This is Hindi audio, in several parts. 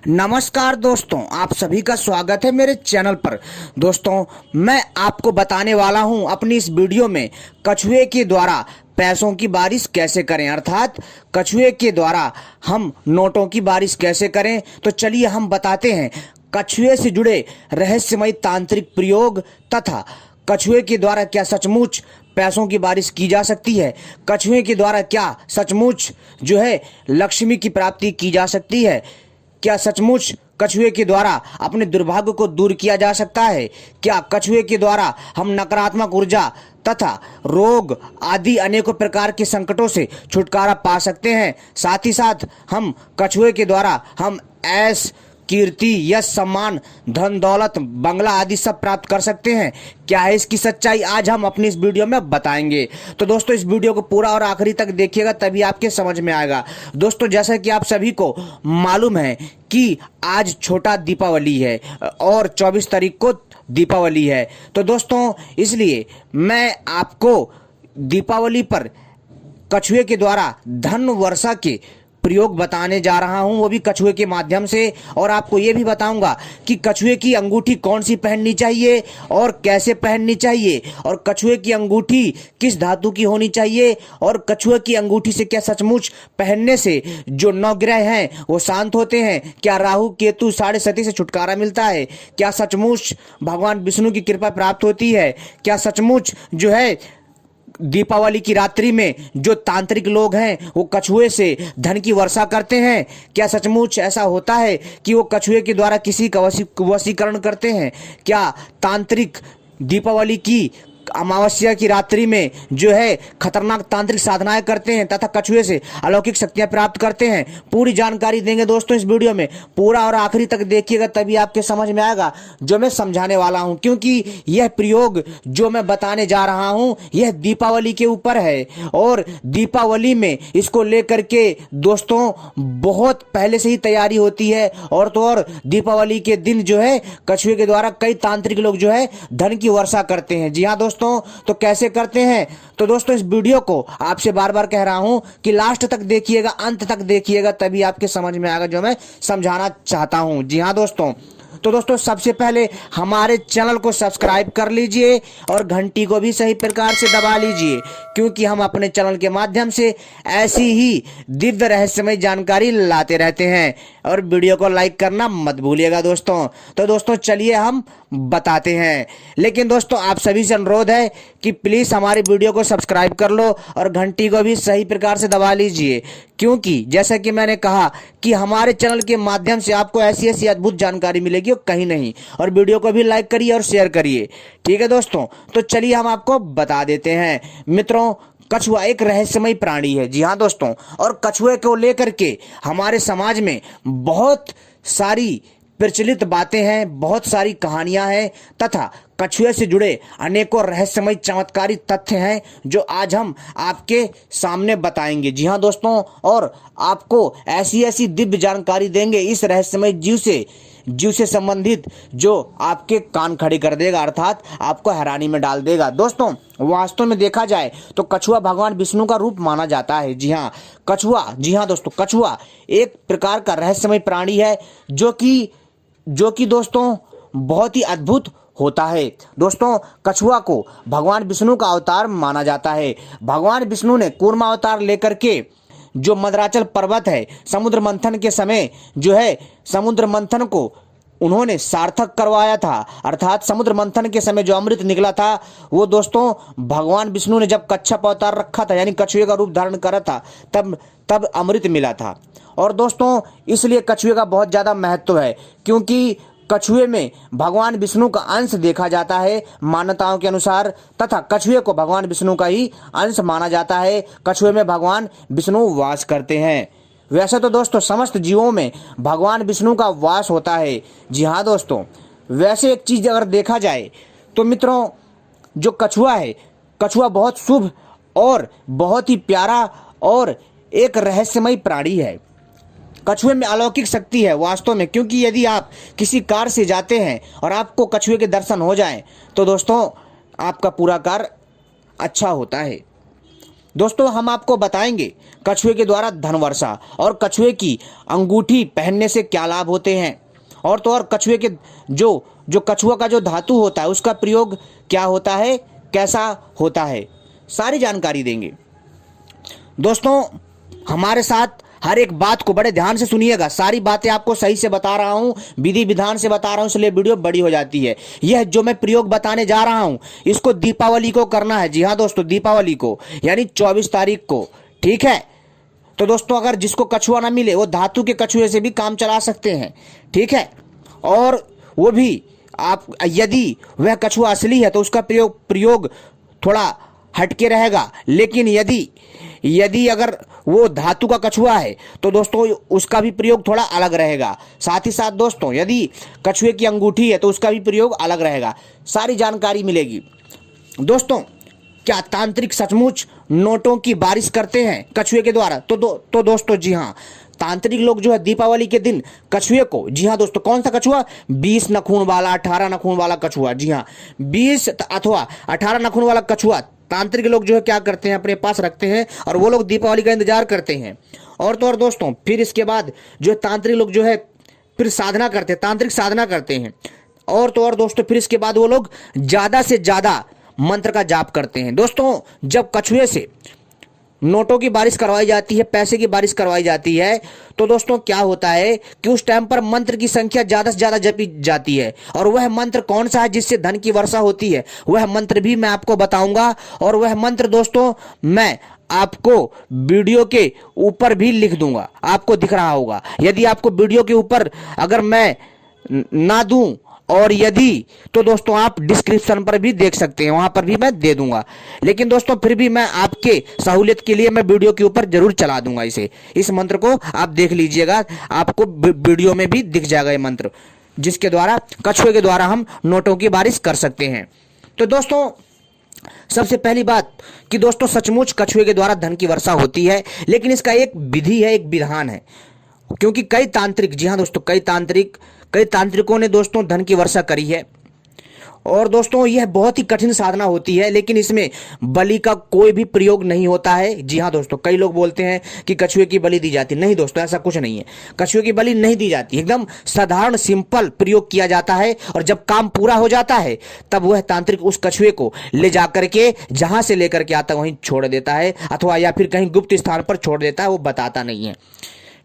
नमस्कार दोस्तों, आप सभी का स्वागत है मेरे चैनल पर। दोस्तों, मैं आपको बताने वाला हूं अपनी इस वीडियो में कछुए के द्वारा पैसों की बारिश कैसे करें, अर्थात कछुए के द्वारा हम नोटों की बारिश कैसे करें। तो चलिए हम बताते हैं कछुए से जुड़े रहस्यमय तांत्रिक प्रयोग तथा कछुए के द्वारा क्या सचमुच पैसों की बारिश की जा सकती है। कछुए के द्वारा क्या सचमुच जो है लक्ष्मी की प्राप्ति की जा सकती है। क्या सचमुच कछुए के द्वारा अपने दुर्भाग्य को दूर किया जा सकता है। क्या कछुए के द्वारा हम नकारात्मक ऊर्जा तथा रोग आदि अनेकों प्रकार के संकटों से छुटकारा पा सकते हैं। साथ ही साथ हम कछुए के द्वारा हम ऐश कीर्ति यश सम्मान धन दौलत बंगला आदि सब प्राप्त कर सकते हैं। क्या है इसकी सच्चाई, आज हम अपनी इस वीडियो में बताएंगे। तो दोस्तों, इस वीडियो को पूरा और आखिरी तक देखिएगा, तभी आपके समझ में आएगा। दोस्तों, जैसा कि आप सभी को मालूम है कि आज छोटा दीपावली है और 24 तारीख को दीपावली है। तो दोस्तों, इसलिए मैं आपको दीपावली पर कछुए के द्वारा धन वर्षा के प्रयोग बताने जा रहा हूं, वो भी कछुए के माध्यम से। और आपको ये भी बताऊंगा कि कछुए की अंगूठी कौन सी पहननी चाहिए और कैसे पहननी चाहिए, और कछुए की अंगूठी किस धातु की होनी चाहिए, और कछुए की अंगूठी से क्या सचमुच पहनने से जो नवग्रह हैं वो शांत होते हैं। क्या राहु केतु साढ़े सती से छुटकारा मिलता है। क्या सचमुच भगवान विष्णु की कृपा प्राप्त होती है। क्या सचमुच जो है दीपावली की रात्रि में जो तांत्रिक लोग हैं वो कछुए से धन की वर्षा करते हैं। क्या सचमुच ऐसा होता है कि वो कछुए के द्वारा किसी का वशीकरण करते हैं। क्या तांत्रिक दीपावली की अमावस्या की रात्रि में जो है खतरनाक तांत्रिक साधनाएं करते हैं तथा कछुए से अलौकिक शक्तियां प्राप्त करते हैं। पूरी जानकारी देंगे दोस्तों इस वीडियो में, पूरा और आखिरी तक देखिएगा, तभी आपके समझ में आएगा जो मैं समझाने वाला हूं। क्योंकि यह प्रयोग जो मैं बताने जा रहा हूं यह दीपावली के ऊपर है, और दीपावली में इसको लेकर के दोस्तों बहुत पहले से ही तैयारी होती है। और तो और दीपावली के दिन जो है कछुए के द्वारा कई तांत्रिक लोग जो है धन की वर्षा करते हैं। जी हाँ दोस्तों, तो कैसे करते हैं। तो दोस्तों, इस वीडियो को आपसे बार बार कह रहा हूं कि लास्ट तक देखिएगा, अंत तक देखिएगा, तभी आपके समझ में आएगा जो मैं समझाना चाहता हूं। जी हां दोस्तों, तो दोस्तों सबसे पहले हमारे चैनल को सब्सक्राइब कर लीजिए और घंटी को भी सही प्रकार से दबा लीजिए, क्योंकि हम अपने चैनल के माध्यम से ऐसी ही दिव्य रहस्यमय जानकारी लाते रहते हैं। और वीडियो को लाइक करना मत भूलिएगा दोस्तों। तो दोस्तों चलिए हम बताते हैं, लेकिन दोस्तों आप सभी से अनुरोध है कि प्लीज हमारे वीडियो को सब्सक्राइब कर लो और घंटी को भी सही प्रकार से दबा लीजिए, क्योंकि जैसा कि मैंने कहा कि हमारे चैनल के माध्यम से आपको ऐसी ऐसी अद्भुत जानकारी मिलेगी और कहीं नहीं। और वीडियो को भी लाइक करिए और शेयर करिए, ठीक है दोस्तों। तो चलिए हम आपको बता देते हैं मित्रों, कछुआ एक रहस्यमय प्राणी है। जी हाँ दोस्तों, और कछुए को लेकर के हमारे समाज में बहुत सारी प्रचलित बातें हैं, बहुत सारी कहानियां हैं तथा कछुए से जुड़े अनेकों रहस्यमय चमत्कारी तथ्य हैं जो आज हम आपके सामने बताएंगे। जी हाँ दोस्तों, और आपको ऐसी ऐसी दिव्य जानकारी देंगे इस रहस्यमय जीव से संबंधित जो आपके कान खड़े कर देगा, अर्थात आपको हैरानी में डाल देगा। दोस्तों, वास्तव में देखा जाए तो कछुआ भगवान विष्णु का रूप माना जाता है। जी हाँ दोस्तों, कछुआ एक प्रकार का रहस्यमय प्राणी है जो कि दोस्तों बहुत ही अद्भुत होता है। दोस्तों, कछुआ को भगवान विष्णु का अवतार माना जाता है। भगवान विष्णु ने कूर्मा अवतार लेकर के जो मद्राचल पर्वत है, समुद्र मंथन के समय जो है समुद्र मंथन को उन्होंने सार्थक करवाया था। अर्थात समुद्र मंथन के समय जो अमृत निकला था वो दोस्तों भगवान विष्णु ने जब कच्छप अवतार रखा था, यानी कछुए का रूप धारण करा था, तब अमृत मिला था। और दोस्तों इसलिए कछुए का बहुत ज्यादा महत्व है, क्योंकि कछुए में भगवान विष्णु का अंश देखा जाता है मान्यताओं के अनुसार, तथा कछुए को भगवान विष्णु का ही अंश माना जाता है। कछुए में भगवान विष्णु वास करते हैं। वैसे तो दोस्तों समस्त जीवों में भगवान विष्णु का वास होता है। जी हाँ दोस्तों, वैसे एक चीज अगर देखा जाए तो मित्रों, जो कछुआ है, कछुआ बहुत शुभ और बहुत ही प्यारा और एक रहस्यमय प्राणी है। कछुए में अलौकिक शक्ति है वास्तव में, क्योंकि यदि आप किसी कार से जाते हैं और आपको कछुए के दर्शन हो जाएं तो दोस्तों आपका पूरा कार्य अच्छा होता है। दोस्तों हम आपको बताएंगे कछुए के द्वारा धन वर्षा और कछुए की अंगूठी पहनने से क्या लाभ होते हैं, और तो और कछुए के जो जो कछुआ का जो धातु होता है उसका प्रयोग क्या होता है, कैसा होता है, सारी जानकारी देंगे। दोस्तों हमारे साथ हर एक बात को बड़े ध्यान से सुनिएगा, सारी बातें आपको सही से बता रहा हूं, विधि विधान से बता रहा हूं, इसलिए वीडियो बड़ी हो जाती है। यह जो मैं प्रयोग बताने जा रहा हूं इसको दीपावली को करना है। जी हाँ दोस्तों, दीपावली को यानी 24 तारीख को, ठीक है। तो दोस्तों अगर जिसको कछुआ ना मिले वो धातु के कछुए से भी काम चला सकते हैं, ठीक है। और वो भी आप यदि वह कछुआ असली है तो उसका प्रयोग थोड़ा हटके रहेगा, लेकिन यदि अगर वो धातु का कछुआ है तो दोस्तों उसका भी प्रयोग थोड़ा अलग रहेगा। साथ ही साथ दोस्तों यदि कछुए की अंगूठी है तो उसका भी प्रयोग अलग रहेगा, सारी जानकारी मिलेगी। दोस्तों क्या तांत्रिक सचमुच नोटों की बारिश करते हैं कछुए के द्वारा? तो दोस्तों जी हाँ, तांत्रिक लोग जो है दीपावली के दिन कछुए को, जी हाँ दोस्तों, कौन सा कछुआ, 20 नखून वाला, 18 नखून वाला कछुआ, जी हाँ 20 अथवा 18 नखून वाला कछुआ तांत्रिक लोग जो है क्या करते हैं, अपने पास रखते हैं और वो लोग दीपावली का इंतजार करते हैं। और तो और दोस्तों फिर इसके बाद जो तांत्रिक लोग जो है फिर साधना करते हैं, तांत्रिक साधना करते हैं। और तो और दोस्तों फिर इसके बाद वो लोग ज्यादा से ज्यादा मंत्र का जाप करते हैं। दोस्तों जब कछुए से नोटों की बारिश करवाई जाती है, पैसे की बारिश करवाई जाती है, तो दोस्तों क्या होता है कि उस टाइम पर मंत्र की संख्या ज्यादा से ज्यादा जपी जाती है। और वह मंत्र कौन सा है जिससे धन की वर्षा होती है, वह मंत्र भी मैं आपको बताऊंगा। और वह मंत्र दोस्तों मैं आपको वीडियो के ऊपर भी लिख दूंगा, आपको दिख रहा होगा। यदि आपको वीडियो के ऊपर अगर मैं ना दूं और यदि तो दोस्तों आप डिस्क्रिप्शन पर भी देख सकते हैं, वहां पर भी मैं दे दूंगा। लेकिन दोस्तों फिर भी मैं आपके सहूलियत के लिए मैं वीडियो के ऊपर जरूर चला दूंगा इस मंत्र को आप देख लीजिएगा, आपको वीडियो में भी दिख जाएगा ये मंत्र, जिसके द्वारा कछुए के द्वारा हम नोटों की बारिश कर सकते हैं। तो दोस्तों सबसे पहली बात कि दोस्तों सचमुच कछुए के द्वारा धन की वर्षा होती है, लेकिन इसका एक विधि है, एक विधान है। क्योंकि कई तांत्रिक, जी हाँ दोस्तों, कई तांत्रिकों ने दोस्तों धन की वर्षा करी है। और दोस्तों यह बहुत ही कठिन साधना होती है, लेकिन इसमें बलि का कोई भी प्रयोग नहीं होता है। जी हाँ दोस्तों, कई लोग बोलते हैं कि कछुए की बलि दी जाती, नहीं दोस्तों ऐसा कुछ नहीं है, कछुए की बलि नहीं दी जाती, एकदम साधारण सिंपल प्रयोग किया जाता है। और जब काम पूरा हो जाता है तब वह तांत्रिक उस कछुए को ले जाकर के जहां से लेकर के आता वहीं छोड़ देता है, अथवा या फिर कहीं गुप्त स्थान पर छोड़ देता है, वो बताता नहीं है,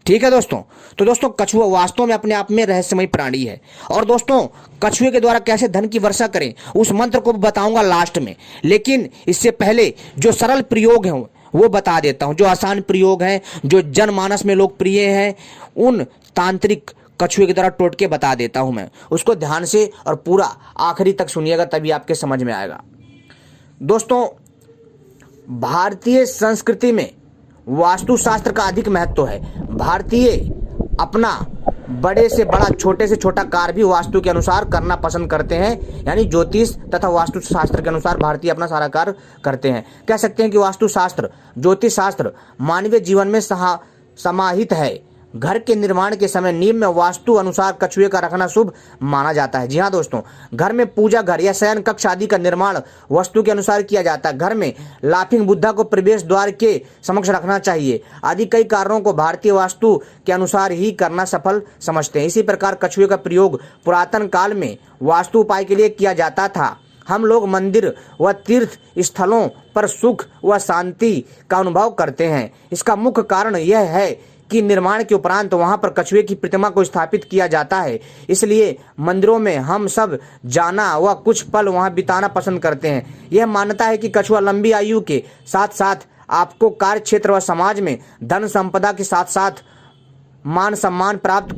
ठीक है दोस्तों। तो दोस्तों कछुआ वास्तव में अपने आप में रहस्यमय प्राणी है। और दोस्तों कछुए के द्वारा कैसे धन की वर्षा करें उस मंत्र को बताऊंगा लास्ट में, लेकिन इससे पहले जो सरल प्रयोग हैं वो बता देता हूं, जो आसान प्रयोग हैं, जो जनमानस में लोकप्रिय हैं, उन तांत्रिक कछुए की तरह टोटके बता देता हूं मैं। उसको ध्यान से और पूरा आखिरी तक सुनिएगा, तभी आपके समझ में आएगा। दोस्तों भारतीय संस्कृति में वास्तुशास्त्र का अधिक महत्व है। भारतीय अपना बड़े से बड़ा, छोटे से छोटा कार्य भी वास्तु के अनुसार करना पसंद करते हैं, यानी ज्योतिष तथा वास्तुशास्त्र के अनुसार भारतीय अपना सारा कार्य करते हैं। कह सकते हैं कि वास्तुशास्त्र, ज्योतिष शास्त्र मानवीय जीवन में समाहित है। घर के निर्माण के समय नींव में वास्तु अनुसार कछुए का रखना शुभ माना जाता है। जी हाँ दोस्तों, घर में पूजा घर या शयन कक्ष आदि का निर्माण वास्तु के अनुसार किया जाता है। घर में लाफिंग बुद्धा को प्रवेश द्वार के समक्ष रखना चाहिए आदि कई कारणों को भारतीय वास्तु के अनुसार ही करना सफल समझते हैं। इसी प्रकार कछुए का प्रयोग पुरातन काल में वास्तु उपाय के लिए किया जाता था। हम लोग मंदिर व तीर्थ स्थलों पर सुख व शांति का अनुभव करते हैं। इसका मुख्य कारण यह है कि निर्माण के उपरांत वहां पर कछुए की प्रतिमा को स्थापित किया जाता है, इसलिए मंदिरों में हम सब जाना व कुछ पल वहां बिताना पसंद करते हैं। यह मान्यता है कि कछुआ लंबी आयु के साथ साथ आपको कार्य क्षेत्र व समाज में धन संपदा के साथ साथ मान सम्मान प्राप्त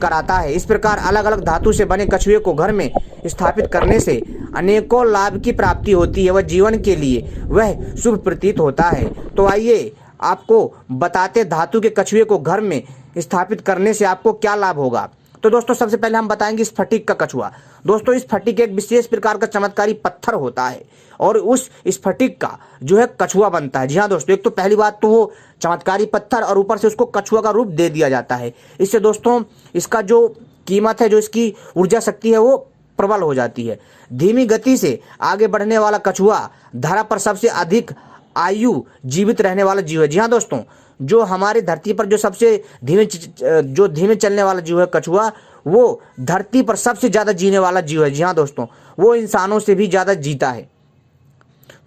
कराता है। इस प्रकार अलग अलग धातु से बने कछुए को घर में स्थापित करने से अनेकों लाभ की प्राप्ति होती है व जीवन के लिए वह शुभ प्रतीत होता है। तो आइए आपको बताते धातु के कछुए को घर में स्थापित करने से आपको क्या लाभ होगा। तो दोस्तों सबसे पहले हम बताएंगे स्फटिक का कछुआ। दोस्तों स्फटिक एक विशेष प्रकार का चमत्कारी पत्थर होता है और उस स्फटिक का जो है कछुआ बनता है। जी हाँ दोस्तों, एक तो पहली बात तो वो चमत्कारी पत्थर और ऊपर से उसको कछुआ का रूप दे दिया जाता है। इससे दोस्तों इसका जो कीमत है, जो इसकी ऊर्जा शक्ति है, वो प्रबल हो जाती है। धीमी गति से आगे बढ़ने वाला कछुआ धरा पर सबसे अधिक आयु जीवित रहने वाला जीव है। जी हाँ दोस्तों, जो हमारे धरती पर जो सबसे धीमे चलने वाला जीव है कछुआ, वो धरती पर सबसे ज़्यादा जीने वाला जीव है। जी हाँ दोस्तों, वो इंसानों से भी ज़्यादा जीता है।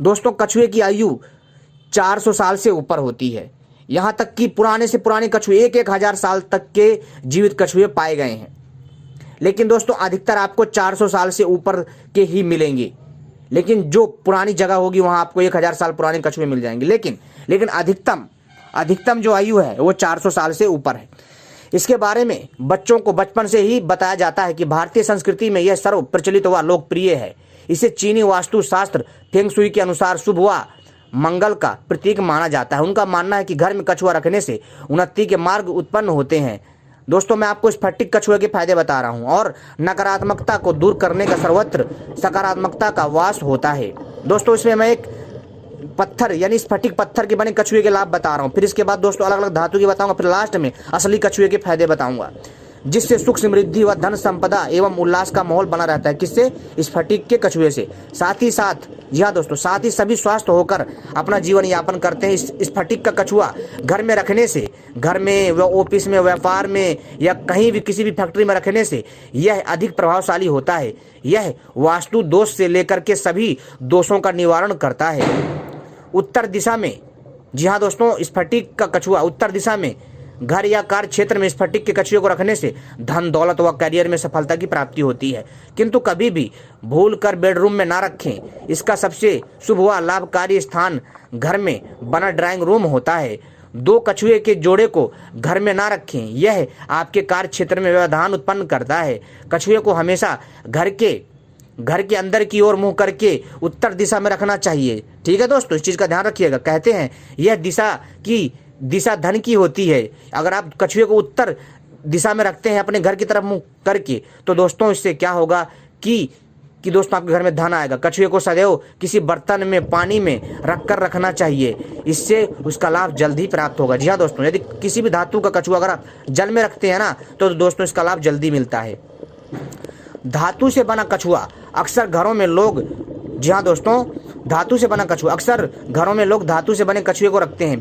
दोस्तों, कछुए की आयु 400 साल से ऊपर होती है। यहाँ तक कि पुराने से पुराने कछुए 1,000 साल तक के जीवित कछुए पाए गए हैं। लेकिन दोस्तों, अधिकतर आपको 400 साल से ऊपर के ही मिलेंगे। लेकिन जो पुरानी जगह होगी वहाँ आपको 1,000 साल पुराने कछुए मिल जाएंगे। लेकिन अधिकतम जो आयु है वो 400 साल से ऊपर है। इसके बारे में बच्चों को बचपन से ही बताया जाता है कि भारतीय संस्कृति में यह सर्व प्रचलित व लोकप्रिय है। इसे चीनी वास्तुशास्त्र फेंग शुई के अनुसार शुभ व मंगल का प्रतीक माना जाता है। उनका मानना है कि घर में कछुआ रखने से उन्नति के मार्ग उत्पन्न होते हैं। दोस्तों, मैं आपको स्फटिक कछुए के फायदे बता रहा हूं और नकारात्मकता को दूर करने का सर्वत्र सकारात्मकता का वास होता है। दोस्तों, इसमें मैं एक पत्थर यानी स्फटिक पत्थर के बने कछुए के लाभ बता रहा हूं। फिर इसके बाद दोस्तों अलग अलग धातु की बताऊंगा। फिर लास्ट में असली कछुए के फायदे बताऊंगा, जिससे सुख समृद्धि व धन संपदा एवं उल्लास का माहौल बना रहता है। किससे? स्फटिक के कछुए से। साथ ही जी हाँ दोस्तों, साथ ही सभी स्वस्थ होकर अपना जीवन यापन करते हैं। इस स्फटिक का कछुआ घर में रखने से, घर में व ऑफिस में, व्यापार में या कहीं भी किसी भी फैक्ट्री में रखने से यह अधिक प्रभावशाली होता है। यह वास्तु दोष से लेकर के सभी दोषों का निवारण करता है। उत्तर दिशा में, जी हाँ दोस्तों, स्फटिक का कछुआ उत्तर दिशा में घर या कार्य क्षेत्र में स्फटिक के कछुए को रखने से धन दौलत व करियर में सफलता की प्राप्ति होती है। किंतु कभी भी भूल कर बेडरूम में ना रखें। इसका सबसे शुभ व लाभकारी स्थान घर में बना ड्राइंग रूम होता है। दो कछुए के जोड़े को घर में ना रखें, यह आपके कार्य क्षेत्र में व्यवधान उत्पन्न करता है। कछुए को हमेशा घर के अंदर की ओर मुंह करके उत्तर दिशा में रखना चाहिए। ठीक है दोस्तों, इस चीज का ध्यान रखिएगा। कहते हैं यह दिशा धन की होती है। अगर आप कछुए को उत्तर दिशा में रखते हैं अपने घर की तरफ मुंह करके, तो दोस्तों इससे क्या होगा कि दोस्तों आपके घर में धन आएगा। कछुए को सदैव किसी बर्तन में पानी में रखना चाहिए, इससे उसका लाभ जल्द ही प्राप्त होगा। जी हाँ दोस्तों, यदि किसी भी धातु का कछुआ अगर आप जल में रखते हैं ना, तो दोस्तों इसका लाभ जल्दी मिलता है। धातु से बना कछुआ अक्सर घरों में लोग, जी हाँ दोस्तों, धातु से बना कछुआ अक्सर घरों में लोग धातु से बने कछुए को रखते हैं।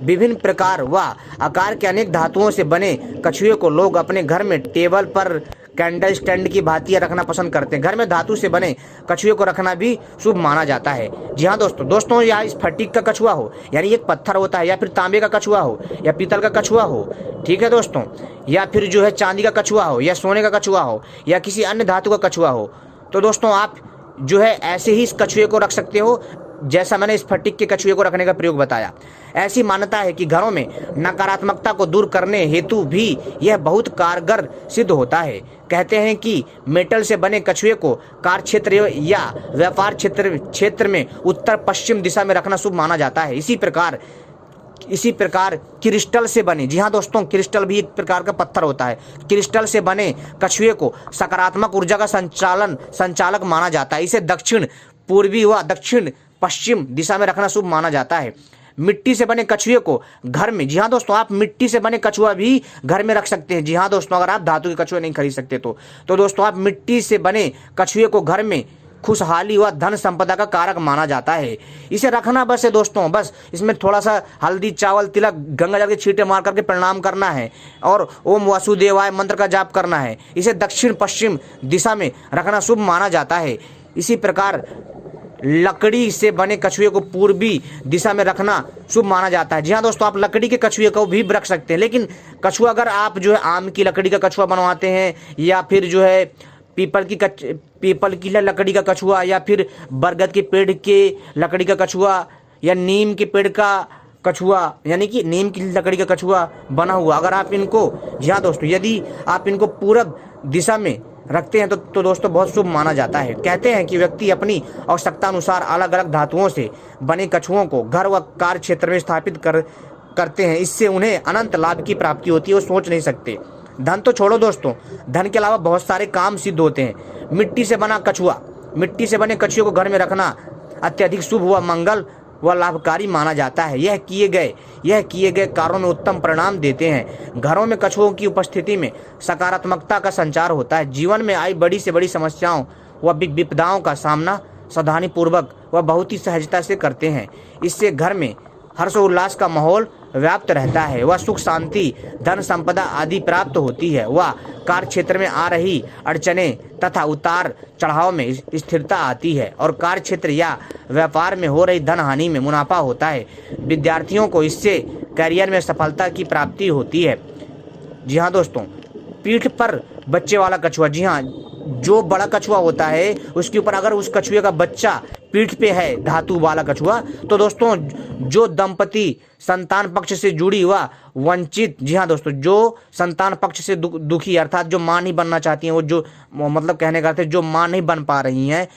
विभिन्न प्रकार व आकार के अनेक धातुओं से बने कछुए को लोग अपने घर में टेबल पर कैंडल स्टैंड की भांति रखना पसंद करते हैं। घर में धातु से बने कछुए को रखना भी शुभ माना जाता है। जी हाँ दोस्तों, या स्फटिक का कछुआ हो यानी एक पत्थर होता है, या फिर तांबे का कछुआ हो या पीतल का कछुआ हो, ठीक है दोस्तों, या फिर जो है चांदी का कछुआ हो या सोने का कछुआ हो या किसी अन्य धातु का कछुआ हो, तो दोस्तों आप जो है ऐसे ही इस कछुए को रख सकते हो जैसा मैंने स्फटिक के कछुए को रखने का प्रयोग बताया। ऐसी मान्यता है कि घरों में नकारात्मकता को दूर करने हेतु भी यह बहुत कारगर सिद्ध होता है। कहते हैं कि मेटल से बने कछुए को कार्य क्षेत्र या व्यापार क्षेत्र में उत्तर पश्चिम दिशा में रखना शुभ माना जाता है। इसी प्रकार क्रिस्टल से बने, जी हाँ दोस्तों, क्रिस्टल भी एक प्रकार का पत्थर होता है। क्रिस्टल से बने कछुए को सकारात्मक ऊर्जा का संचालक माना जाता है। इसे दक्षिण पूर्वी व दक्षिण पश्चिम दिशा में रखना शुभ माना जाता है। मिट्टी से बने कछुए को घर में, जी हाँ दोस्तों, आप मिट्टी से बने कछुआ भी घर में रख सकते हैं। जी हाँ दोस्तों, अगर आप धातु के कछुए नहीं खरीद सकते तो दोस्तों आप मिट्टी से बने कछुए को घर में खुशहाली व धन संपदा का कारक माना जाता है। इसे रखना बस है दोस्तों, बस इसमें थोड़ा सा हल्दी चावल तिलक गंगा जल के छींटे मार करके प्रणाम करना है और ओम वासुदेवाय मंत्र का जाप करना है। इसे दक्षिण पश्चिम दिशा में रखना शुभ माना जाता है। इसी प्रकार लकड़ी से बने कछुए को पूर्वी दिशा में रखना शुभ माना जाता है। जी हाँ दोस्तों, आप लकड़ी के कछुए को भी रख सकते हैं। लेकिन कछुआ अगर आप जो है आम की लकड़ी का कछुआ बनवाते हैं या फिर जो है पीपल की लकड़ी का कछुआ या फिर बरगद के पेड़ के लकड़ी का कछुआ या नीम के पेड़ का कछुआ यानी कि नीम की लकड़ी का कछुआ बना हुआ, अगर आप इनको, जी हाँ दोस्तों, यदि आप इनको पूरब दिशा में रखते हैं तो दोस्तों बहुत शुभ माना जाता है। कहते हैं कि व्यक्ति अपनी आवश्यकता अनुसार अलग अलग धातुओं से बने कछुओं को घर व कार्य क्षेत्र में स्थापित करते हैं। इससे उन्हें अनंत लाभ की प्राप्ति होती है, वो सोच नहीं सकते। धन तो छोड़ो दोस्तों, धन के अलावा बहुत सारे काम सिद्ध होते हैं। मिट्टी से बने कछुए को घर में रखना अत्यधिक शुभ व मंगल व लाभकारी माना जाता है। यह किए गए कार्यों में उत्तम परिणाम देते हैं। घरों में कछुओं की उपस्थिति में सकारात्मकता का संचार होता है। जीवन में आई बड़ी से बड़ी समस्याओं व विपदाओं का सामना सावधानी पूर्वक व बहुत ही सहजता से करते हैं। इससे घर में हर्षोल्लास का माहौल व्याप्त रहता है। वह सुख शांति धन संपदा आदि प्राप्त होती है। वह कार्य क्षेत्र में आ रही अड़चने तथा उतार चढ़ाव में स्थिरता आती है और कार्य क्षेत्र या व्यापार में हो रही धन हानि में मुनाफा होता है। विद्यार्थियों को इससे करियर में सफलता की प्राप्ति होती है। जी हाँ दोस्तों, पीठ पर बच्चे वाला कछुआ, जी हाँ, जो बड़ा कछुआ होता है उसके ऊपर अगर उस कछुए का बच्चा पीठ पे है, धातु वाला कछुआ, तो दोस्तों जो दंपति संतान पक्ष से जुड़ी हुआ वंचित, जी हाँ दोस्तों, जो संतान पक्ष से दुखी अर्थात जो मां नहीं बनना चाहती हैं, वो जो मतलब कहने का अर्थ है जो मां नहीं बन पा रही हैं,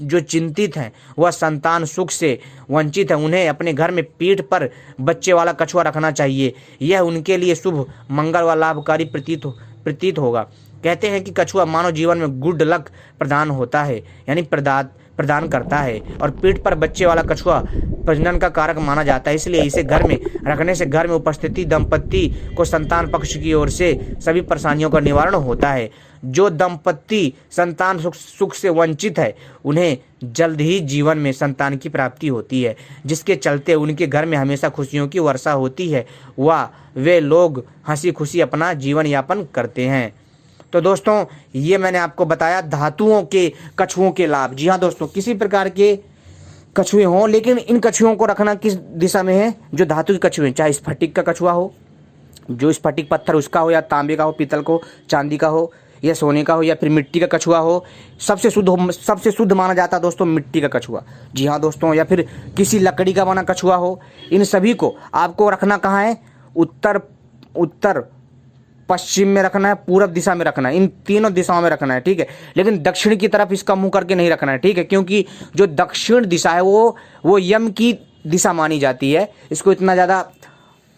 जो चिंतित हैं, वह संतान सुख से वंचित है, उन्हें अपने घर में पीठ पर बच्चे वाला कछुआ रखना चाहिए। यह उनके लिए शुभ मंगल व लाभकारी प्रतीत होगा। कहते हैं कि कछुआ मानव जीवन में गुड लक प्रदान होता है, यानी प्रदान करता है, और पीठ पर बच्चे वाला कछुआ प्रजनन का कारक माना जाता है। इसलिए इसे घर में रखने से घर में उपस्थिति दंपति को संतान पक्ष की ओर से सभी परेशानियों का निवारण होता है। जो दंपति संतान सुख से वंचित है, उन्हें जल्द ही जीवन में संतान की प्राप्ति होती है, जिसके चलते उनके घर में हमेशा खुशियों की वर्षा होती है। वे लोग हंसी खुशी अपना जीवन यापन करते हैं। तो दोस्तों, ये मैंने आपको बताया धातुओं के कछुओं के लाभ। जी हाँ दोस्तों, किसी प्रकार के कछुए हों, लेकिन इन कछुओं को रखना किस दिशा में है? जो धातु के कछुए, चाहे स्फटिक का कछुआ हो, जो स्फटिक पत्थर उसका हो, या तांबे का हो, पीतल को, चांदी का हो, या सोने का हो, या फिर मिट्टी का कछुआ हो, सबसे शुद्ध माना जाता है दोस्तों मिट्टी का कछुआ। जी हाँ दोस्तों, या फिर किसी लकड़ी का बना कछुआ हो। इन सभी को आपको रखना कहाँ है? उत्तर पश्चिम में रखना है, पूरब दिशा में रखना है, इन तीनों दिशाओं में रखना है, ठीक है। लेकिन दक्षिण की तरफ इसका मुंह करके नहीं रखना है, ठीक है, क्योंकि जो दक्षिण दिशा है वो यम की दिशा मानी जाती है। इसको इतना ज़्यादा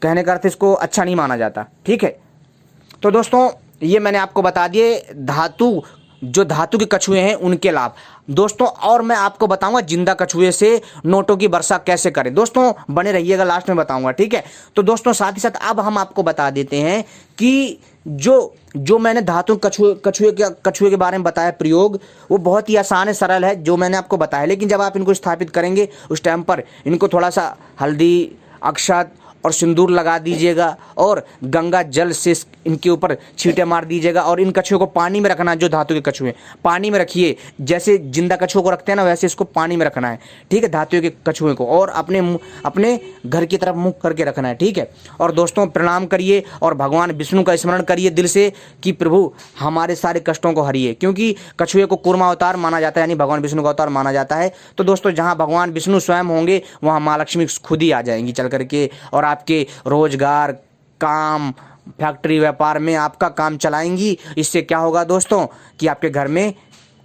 कहने का अर्थ इसको अच्छा नहीं माना जाता, ठीक है। तो दोस्तों, ये मैंने आपको बता दिए जो धातु के कछुए हैं उनके लाभ दोस्तों। और मैं आपको बताऊंगा जिंदा कछुए से नोटों की वर्षा कैसे करें। दोस्तों बने रहिएगा, लास्ट में बताऊंगा, ठीक है। तो दोस्तों, साथ ही साथ अब हम आपको बता देते हैं कि जो मैंने धातु कछुए के बारे में बताया प्रयोग, वो बहुत ही आसान है, सरल है, जो मैंने आपको बताया। लेकिन जब आप इनको स्थापित करेंगे उस टाइम पर इनको थोड़ा सा हल्दी, अक्षत और सिंदूर लगा दीजिएगा और गंगा जल से इनके ऊपर छींटे मार दीजिएगा। और इन कछुओं को पानी में रखना है। जो धातु के कछुए पानी में रखिए, जैसे जिंदा कछुओं को रखते हैं ना, वैसे इसको पानी में रखना है, ठीक है, धातु के कछुए को, और अपने घर की तरफ मुख करके रखना है, ठीक है। और दोस्तों, प्रणाम करिए और भगवान विष्णु का स्मरण करिए दिल से कि प्रभु हमारे सारे कष्टों को हरिए, क्योंकि कछुए को कूर्मा अवतार माना जाता है, यानी भगवान विष्णु का अवतार माना जाता है। तो दोस्तों, जहाँ भगवान विष्णु स्वयं होंगे वहाँ माँ लक्ष्मी खुद ही आ जाएंगी चल करके, और आपके रोजगार, काम, फैक्ट्री, व्यापार में आपका काम चलाएंगी। इससे क्या होगा दोस्तों कि आपके घर में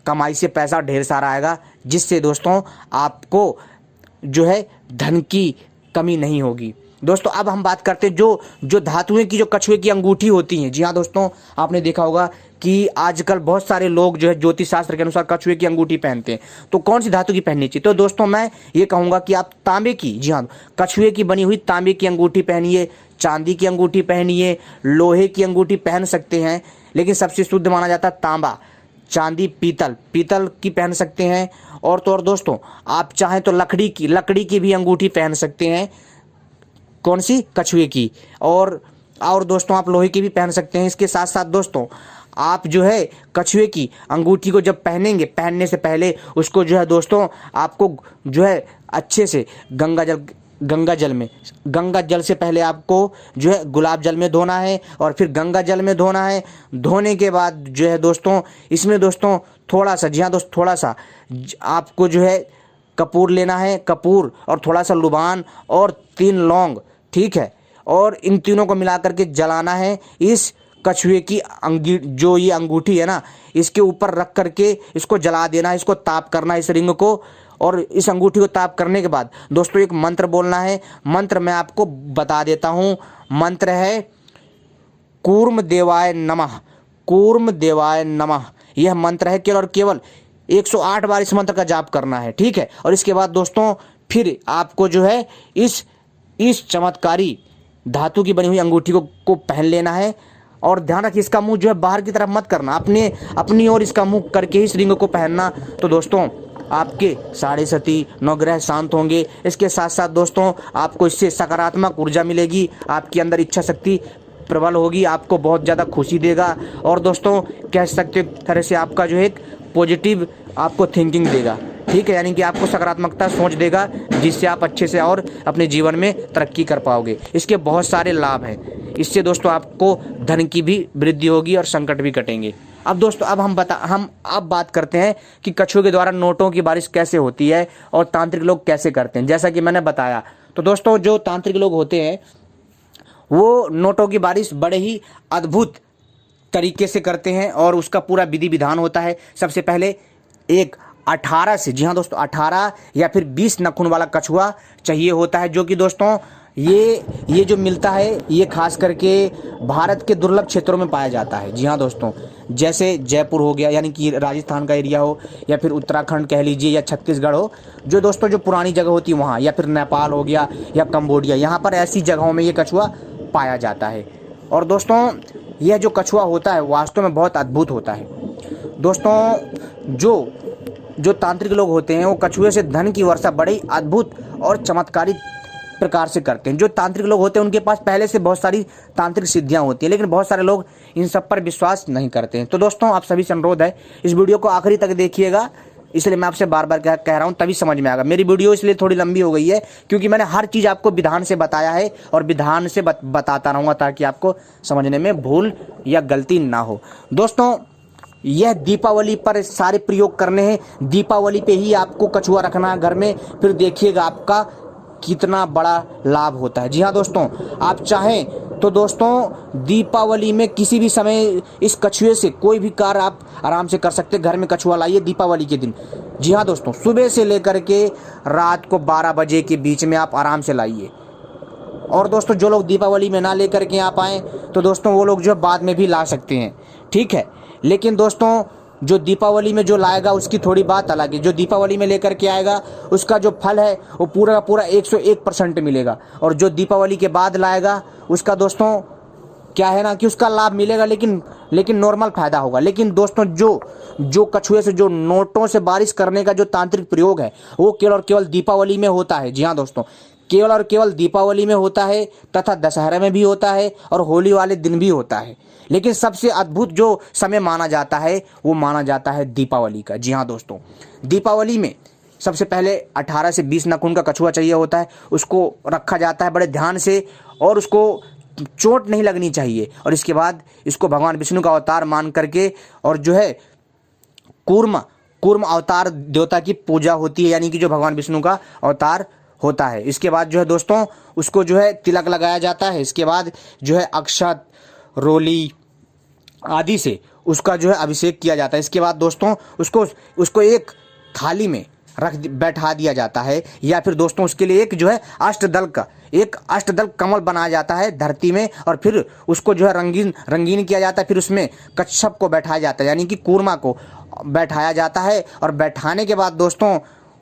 कमाई से पैसा ढेर सारा आएगा, जिससे दोस्तों आपको जो है धन की कमी नहीं होगी। दोस्तों, अब हम बात करते हैं जो धातुएं की जो कछुए की अंगूठी होती हैं। जी हाँ दोस्तों, आपने देखा होगा कि आजकल बहुत सारे लोग जो है ज्योतिष शास्त्र के अनुसार कछुए की अंगूठी पहनते हैं। तो कौन सी धातु की पहननी चाहिए? तो दोस्तों, मैं ये कहूँगा कि आप तांबे की, जी हाँ, कछुए की बनी हुई तांबे की अंगूठी पहनिए, चांदी की अंगूठी पहनिए, लोहे की अंगूठी पहन सकते हैं, लेकिन सबसे शुद्ध माना जाता है तांबा, चांदी, पीतल की पहन सकते हैं। और तो और दोस्तों, आप चाहें तो लकड़ी की भी अंगूठी पहन सकते हैं। कौन सी? कछुए की। और दोस्तों, आप लोहे की भी पहन सकते हैं। इसके साथ साथ दोस्तों, आप जो है कछुए की अंगूठी को जब पहनेंगे, पहनने से पहले उसको जो है दोस्तों आपको जो है अच्छे से गंगा जल से पहले आपको जो है गुलाब जल में धोना है, और फिर गंगा जल में धोना है। धोने के बाद जो है दोस्तों, इसमें दोस्तों थोड़ा सा, जी हाँ दोस्तों, थोड़ा सा आपको जो है कपूर लेना है, कपूर और थोड़ा सा लुबान और 3 लौंग, ठीक है, और इन तीनों को मिला करके जलाना है। इस कछुए की जो ये अंगूठी है ना, इसके ऊपर रख करके इसको जला देना है, इसको ताप करना है, इस रिंग को। और इस अंगूठी को ताप करने के बाद दोस्तों एक मंत्र बोलना है। मंत्र मैं आपको बता देता हूँ। मंत्र है कूर्म देवाय नमः, कूर्म देवाय नमः। यह मंत्र है, केवल और केवल 108 बार इस मंत्र का जाप करना है, ठीक है। और इसके बाद दोस्तों फिर आपको जो है इस चमत्कारी धातु की बनी हुई अंगूठी को पहन लेना है। और ध्यान रखिए, इसका मुंह जो है बाहर की तरफ मत करना, अपनी ओर इसका मुंह करके ही इस रिंग को पहनना। तो दोस्तों आपके साढ़े सती नवग्रह शांत होंगे। इसके साथ साथ दोस्तों आपको इससे सकारात्मक ऊर्जा मिलेगी, आपके अंदर इच्छा शक्ति प्रबल होगी, आपको बहुत ज़्यादा खुशी देगा और दोस्तों कह सकते तरह से आपका जो है एक पॉजिटिव आपको थिंकिंग देगा, ठीक है, यानी कि आपको सकारात्मकता सोच देगा, जिससे आप अच्छे से और अपने जीवन में तरक्की कर पाओगे। इसके बहुत सारे लाभ हैं। इससे दोस्तों आपको धन की भी वृद्धि होगी और संकट भी कटेंगे। अब दोस्तों हम अब बात करते हैं कि कछुए के द्वारा नोटों की बारिश कैसे होती है और तांत्रिक लोग कैसे करते हैं। जैसा कि मैंने बताया, तो दोस्तों जो तांत्रिक लोग होते हैं वो नोटों की बारिश बड़े ही अद्भुत तरीके से करते हैं और उसका पूरा विधि विधान होता है। सबसे पहले एक 18 से, जी हाँ दोस्तों, 18 या फिर 20 नाखून वाला कछुआ चाहिए होता है, जो कि दोस्तों ये जो मिलता है ये खास करके भारत के दुर्लभ क्षेत्रों में पाया जाता है। जी हाँ दोस्तों, जैसे जयपुर हो गया, यानी कि राजस्थान का एरिया हो, या फिर उत्तराखंड कह लीजिए, या छत्तीसगढ़ हो, जो दोस्तों जो पुरानी जगह होती है वहाँ, या फिर नेपाल हो गया या कंबोडिया, यहाँ पर ऐसी जगहों में ये कछुआ पाया जाता है। और दोस्तों यह जो कछुआ होता है वास्तव में बहुत अद्भुत होता है। दोस्तों जो तांत्रिक लोग होते हैं वो कछुए से धन की वर्षा बड़ी अद्भुत और चमत्कारिक प्रकार से करते हैं। जो तांत्रिक लोग होते हैं उनके पास पहले से बहुत सारी तांत्रिक सिद्धियां होती है, लेकिन बहुत सारे लोग इन सब पर विश्वास नहीं करते हैं। तो दोस्तों आप सभी से अनुरोध है, इस वीडियो को आखिरी तक देखिएगा, इसलिए मैं आपसे बार बार कह रहा हूं, तभी समझ में आएगा। मेरी वीडियो इसलिए थोड़ी लंबी हो गई है क्योंकि मैंने हर चीज़ आपको विधान से बताया है और विधान से बताता रहूँगा ताकि आपको समझने में भूल या गलती ना हो। दोस्तों यह दीपावली पर सारे प्रयोग करने हैं। दीपावली पे ही आपको कछुआ रखना है घर में, फिर देखिएगा आपका कितना बड़ा लाभ होता है। जी हाँ दोस्तों, आप चाहें तो दोस्तों दीपावली में किसी भी समय इस कछुए से कोई भी कार्य आप आराम से कर सकते हैं। घर में कछुआ लाइए दीपावली के दिन। जी हाँ दोस्तों, सुबह से लेकर के रात को 12 बजे के बीच में आप आराम से लाइए। और दोस्तों जो लोग दीपावली में ना लेकर के आ पाएँ तो दोस्तों वो लोग जो बाद में भी ला सकते हैं, ठीक है। लेकिन दोस्तों जो दीपावली में जो लाएगा उसकी थोड़ी बात अलग है। जो दीपावली में लेकर के आएगा उसका जो फल है वो पूरा पूरा 101% मिलेगा, और जो दीपावली के बाद लाएगा उसका दोस्तों क्या है ना कि उसका लाभ मिलेगा, लेकिन नॉर्मल फायदा होगा। लेकिन दोस्तों जो कछुए से जो नोटों से बारिश करने का जो तांत्रिक प्रयोग है वो केवल और केवल दीपावली में होता है। जी हाँ दोस्तों, केवल और केवल दीपावली में होता है, तथा दशहरा में भी होता है और होली वाले दिन भी होता है। लेकिन सबसे अद्भुत जो समय माना जाता है वो माना जाता है दीपावली का। जी हाँ दोस्तों, दीपावली में सबसे पहले 18 से 20 नाखून का कछुआ चाहिए होता है। उसको रखा जाता है बड़े ध्यान से और उसको चोट नहीं लगनी चाहिए। और इसके बाद इसको भगवान विष्णु का अवतार मान करके, और जो है कूर्म अवतार देवता की पूजा होती है, यानी कि जो भगवान विष्णु का अवतार होता है। इसके बाद जो है दोस्तों उसको जो है तिलक लगाया जाता है। इसके बाद जो है अक्षत, रोली आदि से उसका जो है अभिषेक किया जाता है। इसके बाद दोस्तों उसको एक थाली में बैठा दिया जाता है, या फिर दोस्तों उसके लिए एक जो है अष्टदल कमल बनाया जाता है धरती में, और फिर उसको जो है रंगीन किया जाता है। फिर उसमें कच्छप को बैठाया जाता है, यानी कि कूर्मा को बैठाया जाता है। और बैठाने के बाद दोस्तों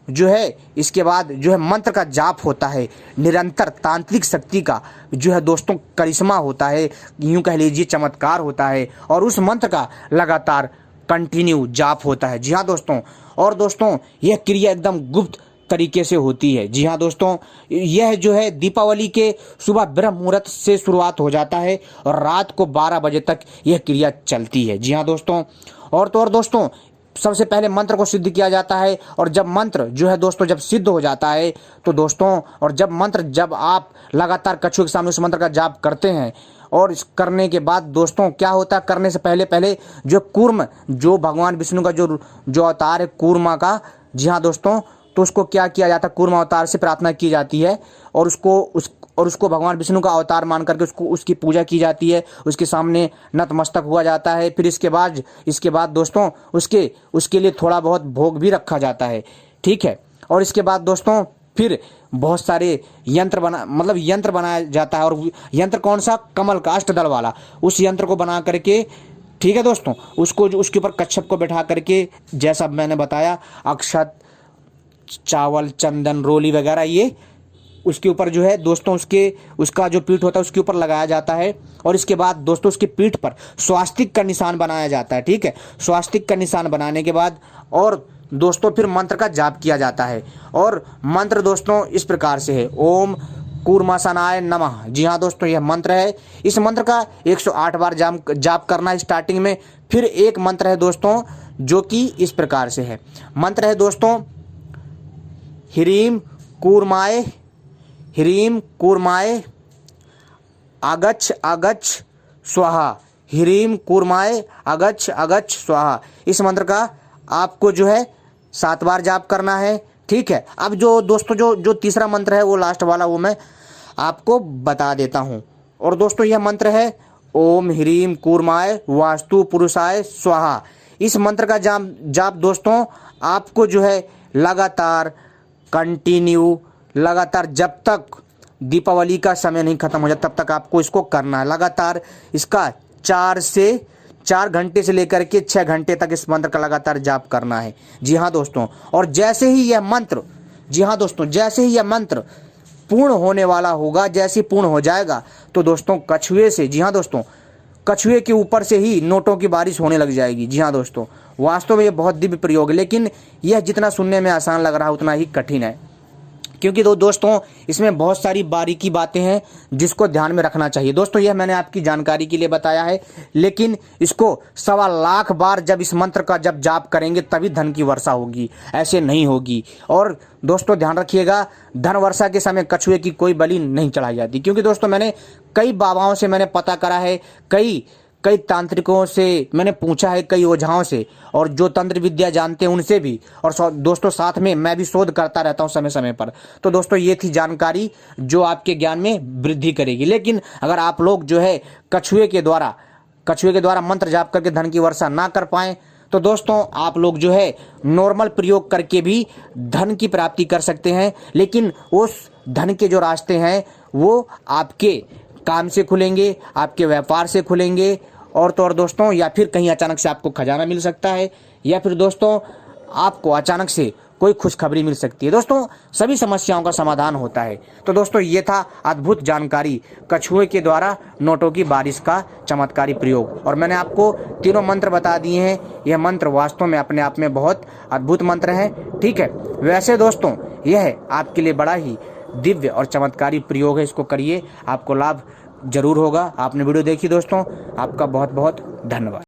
जो है इसके बाद जो है मंत्र का जाप होता है, निरंतर तांत्रिक शक्ति का जो है दोस्तों करिश्मा होता है, यूं कह लीजिए चमत्कार होता है, और उस मंत्र का लगातार कंटिन्यू जाप होता है। जी हाँ दोस्तों, और दोस्तों यह क्रिया एकदम गुप्त तरीके से होती है। जी हाँ दोस्तों, यह जो है दीपावली के सुबह ब्रह्म मुहूर्त से शुरुआत हो जाता है और रात को 12 बजे तक यह क्रिया चलती है। जी हाँ दोस्तों, और दोस्तों सबसे पहले मंत्र को सिद्ध किया जाता है, और जब मंत्र जो है दोस्तों जब सिद्ध हो जाता है तो दोस्तों, और जब आप लगातार कछुए के सामने उस मंत्र का जाप करते हैं, और इस करने के बाद दोस्तों क्या होता है, करने से पहले जो भगवान विष्णु का जो अवतार है कूर्मा का, जी हाँ दोस्तों, तो उसको क्या किया जाता है, कूर्मा अवतार से प्रार्थना की जाती है, और उसको भगवान विष्णु का अवतार मान करके उसकी पूजा की जाती है, उसके सामने नतमस्तक हुआ जाता है। फिर इसके बाद दोस्तों उसके लिए थोड़ा बहुत भोग भी रखा जाता है, ठीक है। और इसके बाद दोस्तों फिर बहुत सारे यंत्र बनाया जाता है, और यंत्र कौन सा, कमल का अष्टदल वाला, उस यंत्र को बना करके, ठीक है दोस्तों, उसके ऊपर कच्छप को बैठा करके, जैसा मैंने बताया अक्षत, चावल, चंदन, रोली वगैरह, ये उसके ऊपर जो है दोस्तों उसका जो पीठ होता है उसके ऊपर लगाया जाता है। और इसके बाद दोस्तों उसकी पीठ पर स्वास्तिक का निशान बनाया जाता है, ठीक है। स्वास्तिक का निशान बनाने के बाद और दोस्तों फिर मंत्र का जाप किया जाता है। और मंत्र दोस्तों इस प्रकार से है, ओम कूर्मासनाय नमः। जी हाँ दोस्तों, यह मंत्र है। इस मंत्र का 108 बार जाप करना है स्टार्टिंग में। फिर एक मंत्र है दोस्तों जो कि इस प्रकार से है, मंत्र है दोस्तों ह्रीम कूर्माय अगच्छ अगच्छ स्वाहा। ह्रीम कूर्माय अगच्छ अगच्छ स्वाहा। इस मंत्र का आपको जो है 7 बार जाप करना है। ठीक है, अब जो दोस्तों जो तीसरा मंत्र है वो लास्ट वाला, वो मैं आपको बता देता हूं। और दोस्तों यह मंत्र है ओम ह्रीम कूर्माय वास्तु पुरुषाय स्वाहा। इस मंत्र का जाप दोस्तों आपको जो है लगातार कंटिन्यू, लगातार जब तक दीपावली का समय नहीं खत्म हो जाता तब तक आपको इसको करना है। लगातार इसका 4 घंटे से लेकर के 6 घंटे तक इस मंत्र का लगातार जाप करना है। जी हाँ दोस्तों, और जैसे ही यह मंत्र, जी हाँ दोस्तों, जैसे ही यह मंत्र पूर्ण होने वाला होगा, जैसे ही पूर्ण हो जाएगा तो दोस्तों कछुए से, जी हाँ दोस्तों, कछुए के ऊपर से ही नोटों की बारिश होने लग जाएगी। जी हाँ दोस्तों, वास्तव में ये बहुत दिव्य प्रयोग है, लेकिन यह जितना सुनने में आसान लग रहा है उतना ही कठिन है, क्योंकि दोस्तों इसमें बहुत सारी बारीकी बातें हैं जिसको ध्यान में रखना चाहिए। दोस्तों यह मैंने आपकी जानकारी के लिए बताया है, लेकिन इसको 1.25 लाख बार जब इस मंत्र का जब जाप करेंगे तभी धन की वर्षा होगी, ऐसे नहीं होगी। और दोस्तों ध्यान रखिएगा, धन वर्षा के समय कछुए की कोई बलि नहीं चढ़ाई जाती, क्योंकि दोस्तों मैंने कई बाबाओं से मैंने पता करा है, कई तांत्रिकों से मैंने पूछा है, कई ओझाओं से, और जो तंत्र विद्या जानते हैं उनसे भी, और दोस्तों साथ में मैं भी शोध करता रहता हूं समय समय पर। तो दोस्तों ये थी जानकारी जो आपके ज्ञान में वृद्धि करेगी। लेकिन अगर आप लोग जो है कछुए के द्वारा मंत्र जाप करके धन की वर्षा ना कर पाएं तो दोस्तों आप लोग जो है नॉर्मल प्रयोग करके भी धन की प्राप्ति कर सकते हैं। लेकिन उस धन के जो रास्ते हैं वो आपके काम से खुलेंगे, आपके व्यापार से खुलेंगे, और तो और दोस्तों, या फिर कहीं अचानक से आपको खजाना मिल सकता है, या फिर दोस्तों आपको अचानक से कोई खुशखबरी मिल सकती है। दोस्तों सभी समस्याओं का समाधान होता है। तो दोस्तों ये था अद्भुत जानकारी कछुए के द्वारा नोटों की बारिश का चमत्कारी प्रयोग, और मैंने आपको तीनों मंत्र बता दिए हैं। यह मंत्र वास्तव में अपने आप में बहुत अद्भुत मंत्र हैं। ठीक है, वैसे दोस्तों यह आपके लिए बड़ा ही दिव्य और चमत्कारी प्रयोग है, इसको करिए, आपको लाभ जरूर होगा। आपने वीडियो देखी दोस्तों, आपका बहुत बहुत धन्यवाद।